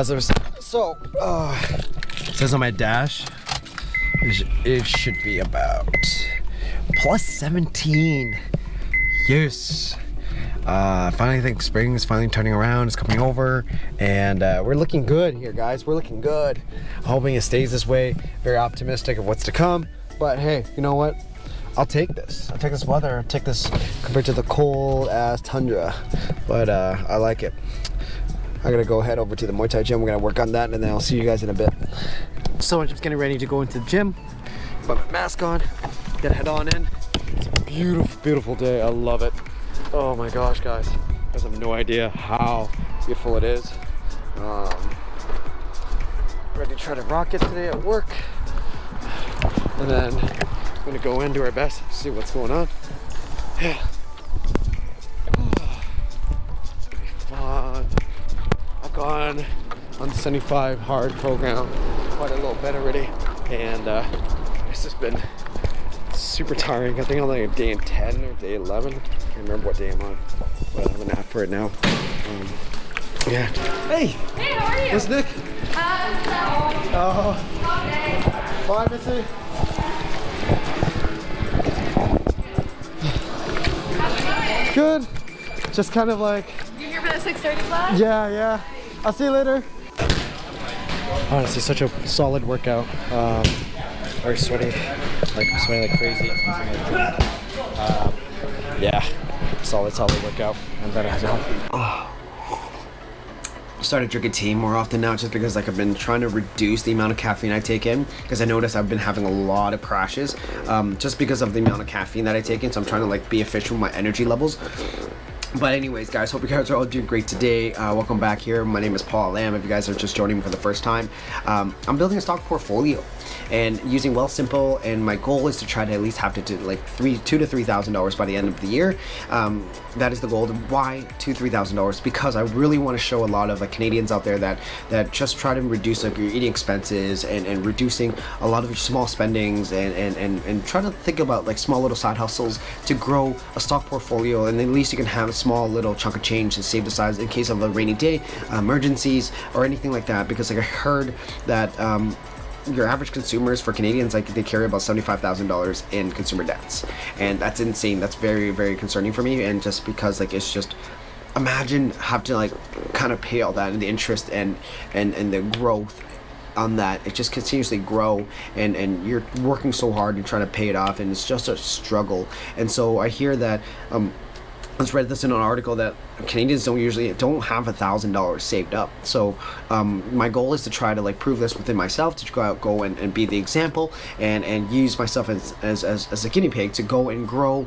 as I was so it says on my dash it should be about plus 17. Yes. I finally think spring is finally turning around. It's coming over, and we're looking good here, guys. We're looking good. I'm hoping it stays this way. Very optimistic of what's to come. But hey, you know what? I'll take this. I'll take this weather. I'll take this compared to the cold ass tundra. But I like it. I'm gonna go head over to the Muay Thai gym. We're gonna work on that, and then I'll see you guys in a bit. So I'm just getting ready to go into the gym. Put my mask on. Gonna head on in. It's a beautiful, beautiful day. I love it. Oh my gosh, guys. You guys have no idea how beautiful it is. Ready to try to rock it today at work. And then I'm gonna go in, do our best, see what's going on. Yeah. It's gonna be fun. I've gone on the 75 hard program quite a little bit already. And it's just been super tiring. I think I'm like day 10 or day 11. I can't remember what day I'm on, but I have an app for it now. Yeah. Hey! Hey, how are you? Where's Nick? Oh. Bye, Missy. Good. Just kind of like... You're here for the 6:30 class? Yeah. I'll see you later. Honestly, such a solid workout. Very sweaty, sweating like crazy. Yeah, solid workout. And then I started drinking tea more often now, just because like I've been trying to reduce the amount of caffeine I take in, because I noticed I've been having a lot of crashes just because of the amount of caffeine that I take in. So I'm trying to like be efficient with my energy levels. But anyways, guys, hope you guys are all doing great today. Welcome back here. My name is Paul Lam. If you guys are just joining me for the first time, I'm building a stock portfolio and using Wealthsimple, and my goal is to try to at least have to do like $2,000 to $3,000 by the end of the year. That is the goal. Why $2,000 to $3,000? Because I really want to show a lot of Canadians out there that just try to reduce like your eating expenses and reducing a lot of your small spendings and try to think about like small little side hustles to grow a stock portfolio, and then at least you can have a small little chunk of change to save aside in case of a rainy day, emergencies, or anything like that. Because like I heard that your average consumers for Canadians, like they carry about $75,000 in consumer debts, and that's insane. That's very, very concerning for me. And just because like it's just, imagine have to like kind of pay all that and the interest and the growth on that. It just continuously grow, and you're working so hard and trying to pay it off, and it's just a struggle. And so I hear that I just read this in an article that Canadians don't have $1,000 saved up. So my goal is to try to like prove this within myself, to go and be the example, and use myself as a guinea pig to go and grow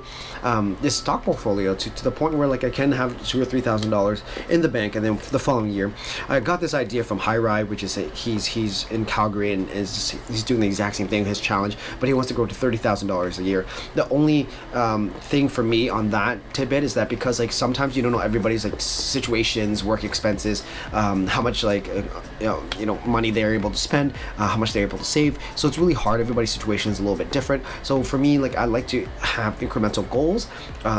this stock portfolio to the point where like I can have $2,000 or $3,000 in the bank. And then the following year, I got this idea from REI, which is he's in Calgary, and he's doing the exact same thing, his challenge, but he wants to grow to $30,000 a year. The only thing for me on that tidbit is that because like sometimes you don't know everybody's like situations, work expenses, how much like money they're able to spend, how much they're able to save. So it's really hard. Everybody's situation is a little bit different. So for me, like I like to have incremental goals,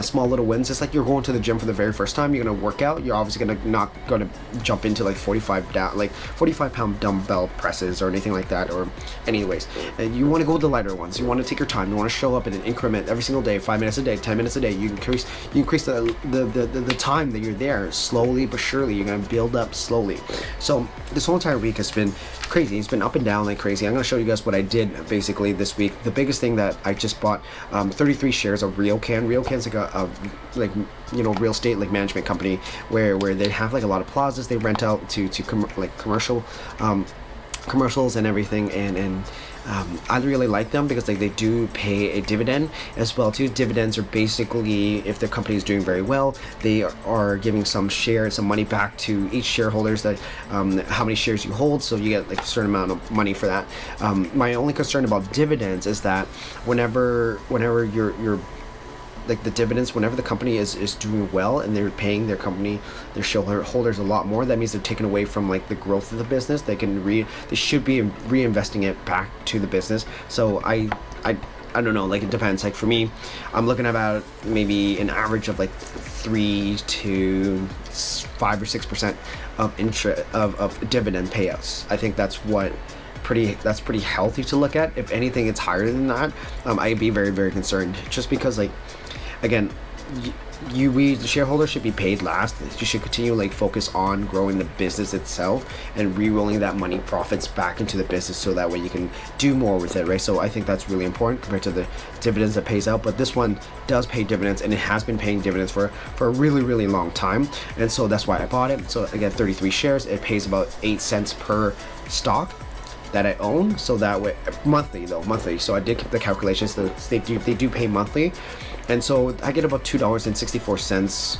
small little wins. It's like you're going to the gym for the very first time. You're gonna work out. You're obviously not gonna jump into like 45-pound dumbbell presses or anything like that. Or anyways, and you want to go with the lighter ones. You want to take your time. You want to show up in an increment every single day, 5 minutes a day, 10 minutes a day. You increase the time that you're there, slowly but surely. You're gonna build up slowly. So this whole entire week has been crazy. It's been up and down like crazy. I'm gonna show you guys what I did basically this week. The biggest thing that I just bought 33 shares of RIOCAN. RIOCAN's like a real estate like management company where they have like a lot of plazas they rent out to commercials and everything, and I really like them because like they do pay a dividend as well too. Dividends are basically, if the company is doing very well, they are giving some money back to each shareholders, that how many shares you hold, so you get like a certain amount of money for that. My only concern about dividends is that whenever you're like the dividends, whenever the company is doing well and they're paying their shareholders a lot more, that means they're taking away from like the growth of the business. They should be reinvesting it back to the business. So I I don't know, like it depends. Like for me, I'm looking at about maybe an average of like 3 to 5 or 6% of interest of dividend payouts. I think that's pretty healthy to look at. If anything, it's higher than that. I'd be very, very concerned, just because, like, again, we the shareholders should be paid last. You should continue like focus on growing the business itself and re-rolling that money profits back into the business, so that way you can do more with it, right? So I think that's really important compared to the dividends that pays out. But this one does pay dividends, and it has been paying dividends for a really, really long time, and so that's why I bought it. So again, 33 shares, it pays about 8 cents per stock that I own. So that way, monthly. So I did the calculations. So they do pay monthly, and so I get about $2.64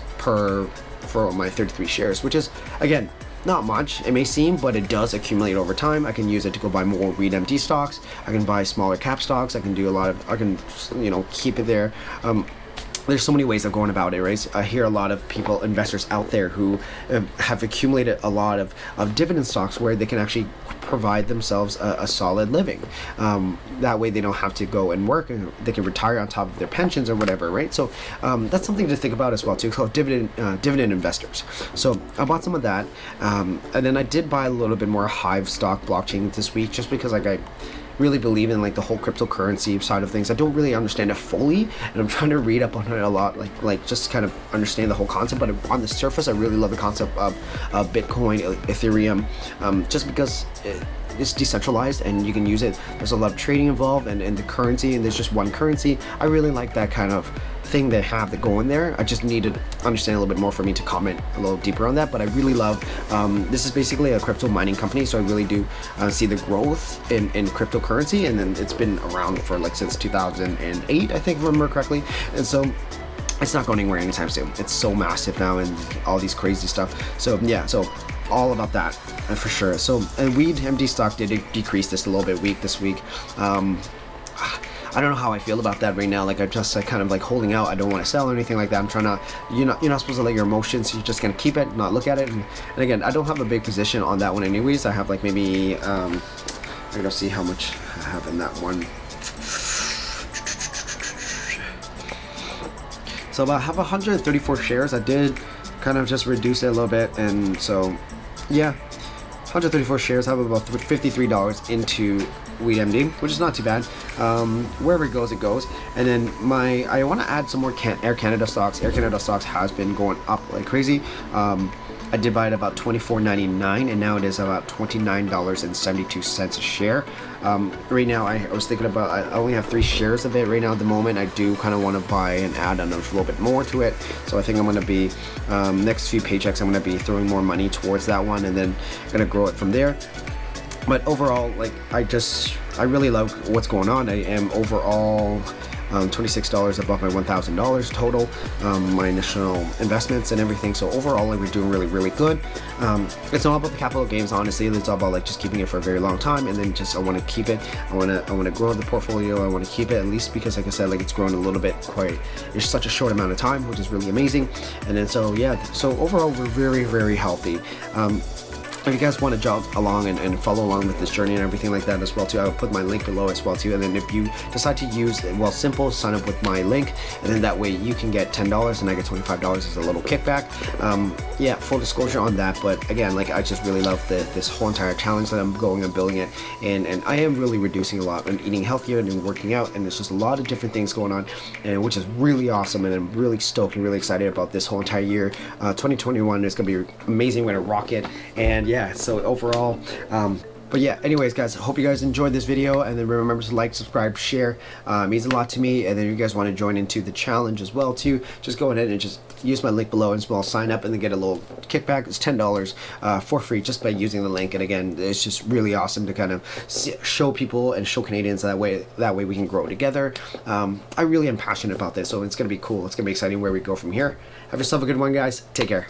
for my 33 shares, which is, again, not much. It may seem, but it does accumulate over time. I can use it to go buy more REIT-MD stocks. I can buy smaller cap stocks. I can do I can, keep it there. There's so many ways of going about it, right? I hear a lot of people, investors out there, who have accumulated a lot of dividend stocks where they can actually provide themselves a solid living. That way they don't have to go and work, and they can retire on top of their pensions or whatever, right? So that's something to think about as well too, called dividend investors. So I bought some of that, and then I did buy a little bit more Hive stock blockchain this week, just because I really believe in like the whole cryptocurrency side of things. I don't really understand it fully, and I'm trying to read up on it a lot, like just kind of understand the whole concept. But on the surface, I really love the concept of Bitcoin, Ethereum, just because it's decentralized and you can use it. There's a lot of trading involved, and the currency, and there's just one currency. I really like that kind of thing they have that go in there. I just need to understand a little bit more for me to comment a little deeper on that. But I really love, this is basically a crypto mining company, so I really do see the growth in cryptocurrency, and then it's been around for like since 2008, I think, if I remember correctly, and so it's not going anywhere anytime soon. It's so massive now, and all these crazy stuff. So yeah, so all about that for sure. So, and REIT-MD stock did decrease this a little bit this week. I don't know how I feel about that right now. Like I'm just kind of like holding out. I don't want to sell or anything like that. I'm trying to, you're not supposed to let your emotions. You're just gonna keep it, not look at it. And again, I don't have a big position on that one anyways. I have like maybe I gotta see how much I have in that one. So I have 134 shares. I did kind of just reduce it a little bit, and so yeah, 134 shares. I have about $53 into REIT-MD, which is not too bad. Wherever it goes, it goes. And then I want to add some more Air Canada stocks. Air Canada stocks has been going up like crazy. I did buy it about $24.99, and now it is about $29.72 a share. Right now, I was thinking about, I only have 3 shares of it right now at the moment. I do kind of want to buy and add a little bit more to it. So I think I'm going to be, next few paychecks, I'm going to be throwing more money towards that one, and then going to grow it from there. But overall, like, I really love what's going on. I am overall $26 above my $1,000 total, my initial investments and everything. So overall, like, we're doing really, really good. It's not about the capital gains, honestly. It's all about like just keeping it for a very long time, and then just I want to keep it. I want to grow the portfolio. I want to keep it, at least because, like I said, like it's grown a little bit quite. It's such a short amount of time, which is really amazing. And then so yeah, so overall, we're very, very healthy. If you guys want to jump along and follow along with this journey and everything like that as well too, I will put my link below as well too. And then if you decide to use Simple, sign up with my link, and then that way you can get $10 and I get $25 as a little kickback. Yeah, full disclosure on that. But again, like I just really love this whole entire challenge that I'm going and building it, and I am really reducing a lot and eating healthier and working out, and there's just a lot of different things going on, and which is really awesome. And I'm really stoked and really excited about this whole entire year. 2021 is gonna be amazing. We're gonna rock it, and yeah, so overall, but yeah, anyways guys, I hope you guys enjoyed this video, and then remember to like, subscribe, share. It means a lot to me. And then if you guys want to join into the challenge as well too, just go ahead and just use my link below and sign up, and then get a little kickback. It's $10 for free just by using the link. And again, it's just really awesome to kind of show people and show Canadians that way we can grow together. I really am passionate about this, so it's gonna be cool. It's gonna be exciting where we go from here. Have yourself a good one, guys. Take care.